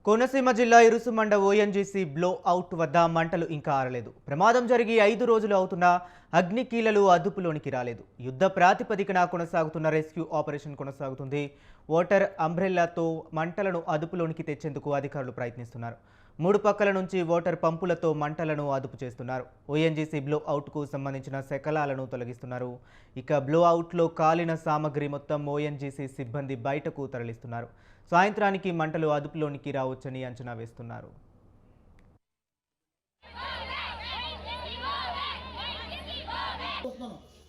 కోనసీమ జిల్లా Irusumanda ONGC blow out వద్ద మంటలు ఇంకా ఆరలేదు. ప్రమాదం జరిగి 5 రోజులు అవుతున్నా అగ్నికీలలు అదుపులోనికి రాలేదు. యుద్ధ ప్రాతిపదికన కొనసాగుతున్న రెస్క్యూ ఆపరేషన్ కొనసాగుతుంది. వాటర్ అంబ్రెల్లాతో మంటలను అదుపులోనికి తెచ్చేందుకు అధికారులు ప్రయత్నిస్తున్నారు. 3 పక్కల నుంచి వాటర్ పంపులతో మంటలను అదుపు చేస్తున్నారు. ఓఎన్జీసీ బ్లో అవుట్కు సంబంధించిన శకలాలను తొలగిస్తున్నారు. ఇక బ్లో అవుట్లో కాలిన సామగ్రి మొత్తం ఓఎన్జీసీ సిబ్బంది బయటకు తరలిస్తున్నారు. సాయంత్రానికి మంటలు అదుపులోనికి రావచ్చని అంచనా వేస్తున్నారు.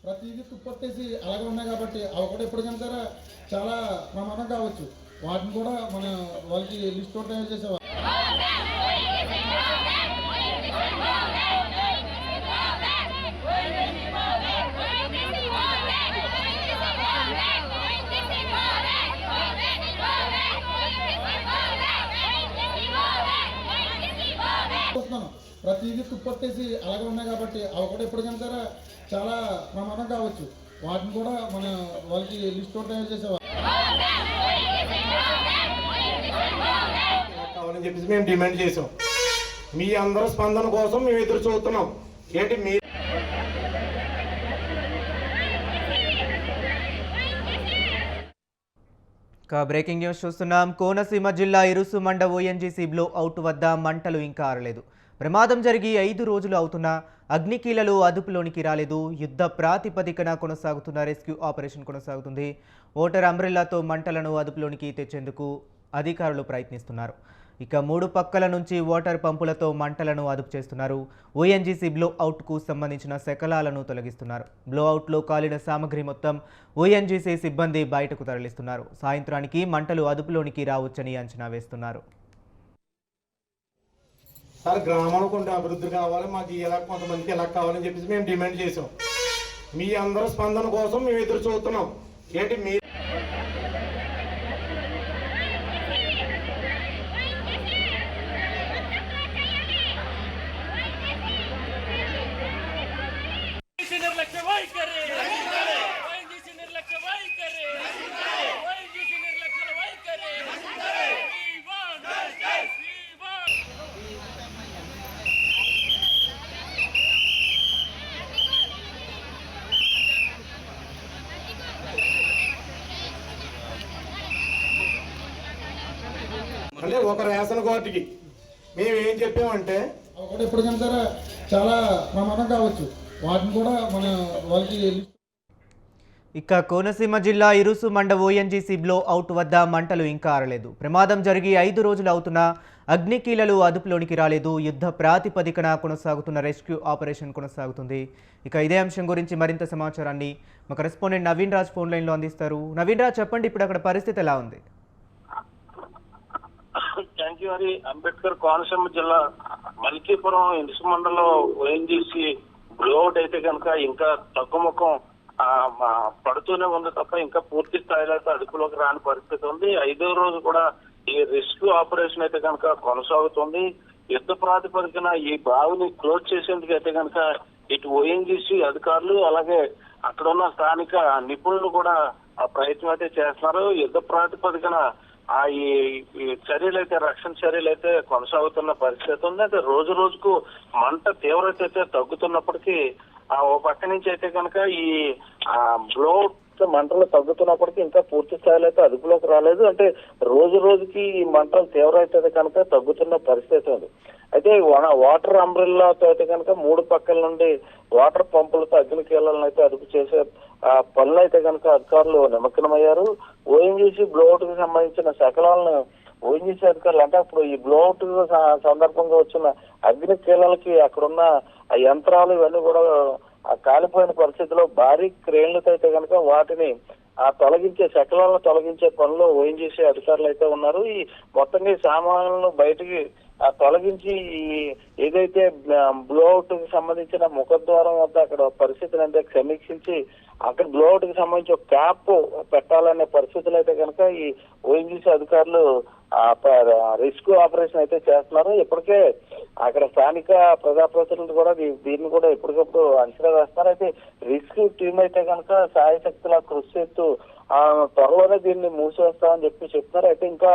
ప్రతిదీ తుప్పట్టేసి అలాగే ఉన్నాయి కాబట్టి అవి కూడా ఎప్పటికైనా సరే చాలా ప్రమాదం కావచ్చు. వాటిని కూడా మన వాళ్ళకి లిస్ట్ అవుట్ చేసేవారు. ప్రతిదీ తుప్పట్టేసి అలాగే ఉన్నాయి కాబట్టి అవి కూడా ఎప్పటికైనా సరే చాలా ప్రమాదం కావచ్చు. వాటిని కూడా మన వాళ్ళకి లిస్ట్ అవుట్ చేసేవారు. కావాలని చెప్పేసి మేము డిమాండ్ చేసాం. మీ అందరి స్పందన కోసం మేము ఎదురు చూస్తున్నాం. ఏంటి మీ బ్రేకింగ్ న్యూస్ చూస్తున్నాం. కోనసీమ జిల్లా ఇరుసుమండ ఓఎన్జీసీ బ్లో అవుట్ వద్ద మంటలు ఇంకా ఆరలేదు. ప్రమాదం జరిగి 5 రోజులు అవుతున్నా అగ్నికీలలు అదుపులోనికి రాలేదు. యుద్ధ ప్రాతిపదికన కొనసాగుతున్న రెస్క్యూ ఆపరేషన్ కొనసాగుతుంది. వాటర్ అంబ్రెల్లాతో మంటలను అదుపులోనికి తెచ్చేందుకు అధికారులు ప్రయత్నిస్తున్నారు. ఇక 3 పక్కల నుంచి వాటర్ పంపులతో మంటలను అదుపు చేస్తున్నారు. ఓఎన్జీసీ బ్లో అవుట్కు సంబంధించిన శకలాలను తొలగిస్తున్నారు. బ్లో అవుట్లో కాలిన సామగ్రి మొత్తం ఓఎన్జీసీ సిబ్బంది బయటకు తరలిస్తున్నారు. సాయంత్రానికి మంటలు అదుపులోనికి రావచ్చని అంచనా వేస్తున్నారు. సార్ గ్రామంలో కొంత అభివృద్ధి కావాలి, మాకు ఇలా కొంతమందికి ఎలా కావాలని చెప్పేసి మేము డిమాండ్ చేసాం. మీ అందరి స్పందన కోసం మేము ఎదురు చూస్తున్నాం. ఏంటి మీ అంటే ఒక రేషన్ కార్డుకి మేము ఏం చెప్పామంటే అవి కూడా ఎప్పటికైనా సరే చాలా ప్రమాదం కావచ్చు. వాటిని కూడా మన వాళ్ళకి. ఇక కోనసీమ జిల్లా ఇరుసుమండ ఓఎన్జీసీ బ్లో అవుట్ వద్ద మంటలు ఇంకా ఆరలేదు. ప్రమాదం జరిగి 5 రోజులు అవుతున్నా అగ్నికీలలు అదుపులోనికి రాలేదు. యుద్ధ ప్రాతిపదికన కొనసాగుతున్న రెస్క్యూ ఆపరేషన్ కొనసాగుతుంది. ఇక ఇదే అంశం గురించి మరింత సమాచారాన్ని మా కరెస్పాండెంట్ నవీన్ రాజ్ ఫోన్ లైన్లో అందిస్తారు. నవీన్ రాజ్, చెప్పండి, ఇప్పుడు అక్కడ పరిస్థితి ఎలా ఉంది? Thank you. మరి అంబేద్కర్ కోనసీమ జిల్లా మల్కీపురం ఇరుసుమండలో ఓఎన్జీసీ బ్లోఅవుట్ అయితే కనుక ఇంకా తగ్గుముఖం పడుతూనే ఉంది తప్ప ఇంకా పూర్తి స్థాయిలో అయితే అదుపులోకి రాని పరిస్థితి ఉంది. 5వ రోజు కూడా ఈ రెస్క్యూ ఆపరేషన్ అయితే కనుక కొనసాగుతుంది. యుద్ధ ప్రాతిపదికన ఈ బావిని క్లోజ్ చేసేందుకు అయితే కనుక ఇటు ఓఎన్జీసీ అధికారులు అలాగే అక్కడ ఉన్న స్థానిక నిపుణులు కూడా ఆ ప్రయత్నం అయితే చేస్తున్నారు. యుద్ధ ప్రాతిపదికన ఈ చర్యలు అయితే రక్షణ చర్యలు అయితే కొనసాగుతున్న పరిస్థితి ఉంది. అయితే రోజు రోజుకు మంట తీవ్రత అయితే తగ్గుతున్నప్పటికీ ఓ పక్క నుంచి అయితే కనుక ఈ బ్లోఅవుట్ మంటలు తగ్గుతున్నప్పటికీ ఇంకా పూర్తి స్థాయిలో అయితే అదుపులోకి రాలేదు. అంటే రోజు రోజుకి ఈ మంటల తీవ్రత అయితే కనుక తగ్గుతున్న పరిస్థితి ఉంది. అయితే వాటర్ అంబ్రెల్లాతో అయితే కనుక 3 పక్కల నుండి వాటర్ పంపులతో అగ్నికీలలను అయితే అదుపు చేసే పనులు అయితే కనుక అధికారులు నిమగ్నమయ్యారు. ఓఎన్జీసీ బ్లోఅవుట్ కి సంబంధించిన శకలాలను ఓఎన్జీసీ అధికారులు అంటే అప్పుడు ఈ బ్లోఅవుట్ సందర్భంగా వచ్చిన అగ్నికీలలకి అక్కడున్న ఆ యంత్రాలు ఇవన్నీ కూడా కాలిపోయిన పరిస్థితిలో భారీ క్రేన్లతో అయితే కనుక వాటిని తొలగించే శకలాలను తొలగించే పనిలో ఓఎన్జీసీ అధికారులు అయితే ఉన్నారు. ఈ మొత్తంగా ఈ సామాన్లను బయటికి తొలగించి ఏదైతే బ్లోఅవుట్ కి సంబంధించిన ముఖద్వారం వద్ద అక్కడ పరిస్థితిని అంటే సమీక్షించి అక్కడ బ్లోఅవుట్ కి సంబంధించి ఒక క్యాప్ పెట్టాలనే పరిస్థితులు అయితే కనుక ఈ ఓఎన్జీసీ అధికారులు రెస్క్యూ ఆపరేషన్ అయితే చేస్తున్నారు. ఇప్పటికే అక్కడ స్థానిక ప్రజాప్రతినిధులు కూడా దీన్ని కూడా ఎప్పటికప్పుడు అంచనా వేస్తున్నారు. అయితే రెస్క్యూ టీం అయితే కనుక సాయశక్తుల కృషి చేస్తూ త్వరలోనే దీన్ని మూసివేస్తామని చెప్తున్నారు. అయితే ఇంకా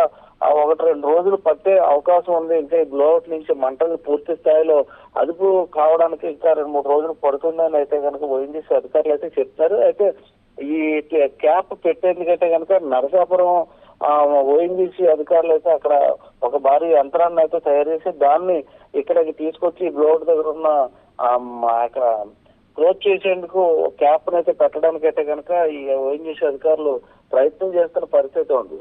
1-2 రోజులు పట్టే అవకాశం ఉంది. ఇంకా ఈ బ్లోఅవుట్ నుంచి మంటలు పూర్తి స్థాయిలో అదుపు కావడానికి ఇంకా 2-3 రోజులు పడుతుందని అయితే కనుక ఓఎన్జీసీ అధికారులు అయితే చెప్తున్నారు. అయితే ఈ క్యాప్ పెట్టేందుకైతే కనుక నరసాపురం ఓఎన్జీసీ అధికారులు అయితే అక్కడ ఒక భారీ యంత్రాన్ని అయితే తయారు చేసి దాన్ని ఇక్కడికి తీసుకొచ్చి బ్లోఅవుట్ దగ్గర ఉన్న అక్కడ క్లోజ్ చేసేందుకు క్యాప్ అయితే పెట్టడానికి అయితే కనుక ఈ ఓఎన్జీసీ అధికారులు ప్రయత్నం చేస్తున్న పరిస్థితి ఉంది.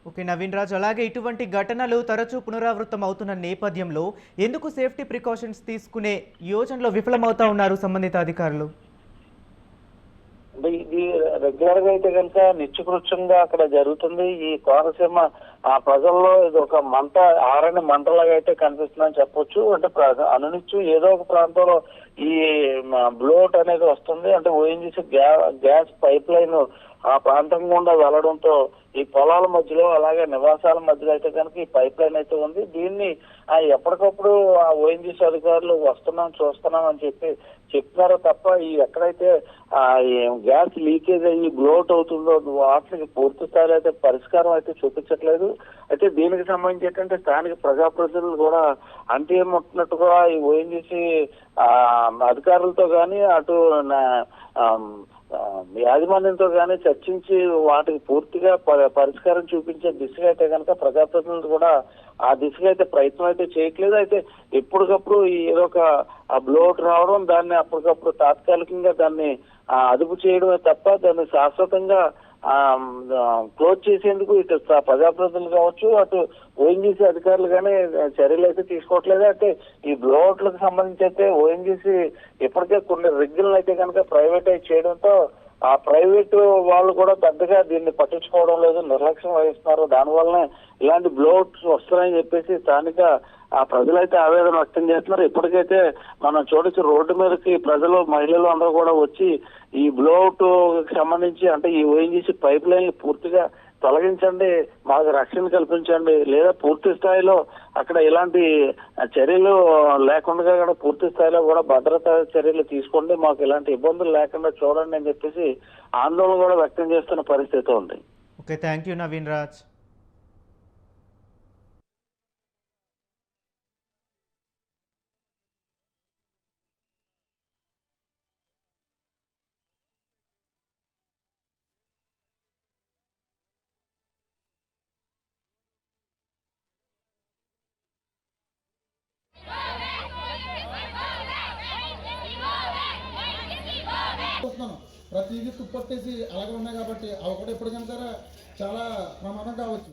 ఓకే నవీన్ రాజ్, అలాగే ఇటువంటి ఘటనలు తరచూ పునరావృతం అవుతున్న నేపథ్యంలో ఎందుకు సేఫ్టీ ప్రికాషన్స్ తీసుకునే యోజనలో విఫలమవుతా ఉన్నారు సంబంధిత అధికారులు? అంటే ఇది రెగ్యులర్ గా అయితే కనుక నిత్యకృత్యంగా అక్కడ జరుగుతుంది. ఈ కోనసీమ ప్రజల్లో ఇది ఒక మంట ఆరని మంటలాగా అయితే కనిపిస్తుందని చెప్పొచ్చు. అంటే అనునిత్యం ఏదో ఒక ప్రాంతంలో ఈ బ్లోట్ అనేది వస్తుంది. అంటే ఓఎన్జీసీ గ్యాస్ పైప్ లైన్ ఆ ప్రాంతం గుండా వెళ్లడంతో ఈ పొలాల మధ్యలో అలాగే నివాసాల మధ్యలో అయితే కనుక ఈ పైప్ లైన్ అయితే ఉంది. దీన్ని ఎప్పటికప్పుడు ఆ ఓఎన్జీసీ అధికారులు వస్తున్నాం చూస్తున్నాం అని చెప్తున్నారు తప్ప ఈ ఎక్కడైతే గ్యాస్ లీకేజ్ అయ్యి బ్లోట్ అవుతుందో వాటికి పూర్తి స్థాయిలో అయితే పరిష్కారం అయితే చూపించట్లేదు. అయితే దీనికి సంబంధించి ఏంటంటే స్థానిక ప్రజాప్రతినిధులు కూడా అంటేముట్టినట్టుగా ఈ ఓఎన్జీసీ అధికారులతో కానీ అటు యాజమాన్యంతో కానీ చర్చించి వాటికి పూర్తిగా పరిష్కారం చూపించే దిశగా అయితే కనుక ప్రజాప్రతినిధులు కూడా ఆ దిశగా అయితే ప్రయత్నం అయితే చేయట్లేదు. అయితే ఎప్పటికప్పుడు ఏదో ఒక బ్లోట్ రావడం, దాన్ని అప్పటికప్పుడు తాత్కాలికంగా దాన్ని అదుపు చేయడమే తప్ప దాన్ని శాశ్వతంగా క్లోజ్ చేసేందుకు ఇటు ప్రజాప్రతినిధులు కావచ్చు అటు ఓఎన్జీసీ అధికారులు కానీ చర్యలు అయితే తీసుకోవట్లేదు. అంటే ఈ బ్లోఅవుట్లకు సంబంధించి అయితే ఓఎన్జీసీ ఇప్పటికే కొన్ని రిగ్గులను అయితే కనుక ప్రైవేటైజ్ చేయడంతో ఆ ప్రైవేటు వాళ్ళు కూడా పెద్దగా దీన్ని పట్టించుకోవడం లేదు, నిర్లక్ష్యం వహిస్తున్నారు. దానివల్లనే ఇలాంటి బ్లోఅవుట్స్ వస్తున్నాయని చెప్పేసి స్థానిక ప్రజలైతే ఆవేదన వ్యక్తం చేస్తున్నారు. ఇప్పటికైతే మనం చూడొచ్చు రోడ్డు మీదకి ప్రజలు మహిళలు అందరూ కూడా వచ్చి ఈ బ్లోఅవుట్ సంబంధించి అంటే ఈ ఓఎన్జీసీ పైప్ లైన్ పూర్తిగా తొలగించండి, మాకు రక్షణ కల్పించండి, లేదా పూర్తి స్థాయిలో అక్కడ ఇలాంటి చర్యలు లేకుండా కూడా పూర్తి స్థాయిలో కూడా భద్రతా చర్యలు తీసుకోండి, మాకు ఇలాంటి ఇబ్బందులు లేకుండా చూడండి అని చెప్పేసి ఆందోళన కూడా వ్యక్తం చేస్తున్న పరిస్థితి ఉంది. Okay, thank you Naveen Raj. ప్రతిదీ తుప్పట్టేసి అలాగే ఉన్నాయి కాబట్టి అవి కూడా ఎప్పటికైనా సరే చాలా ప్రమాదం కావచ్చు.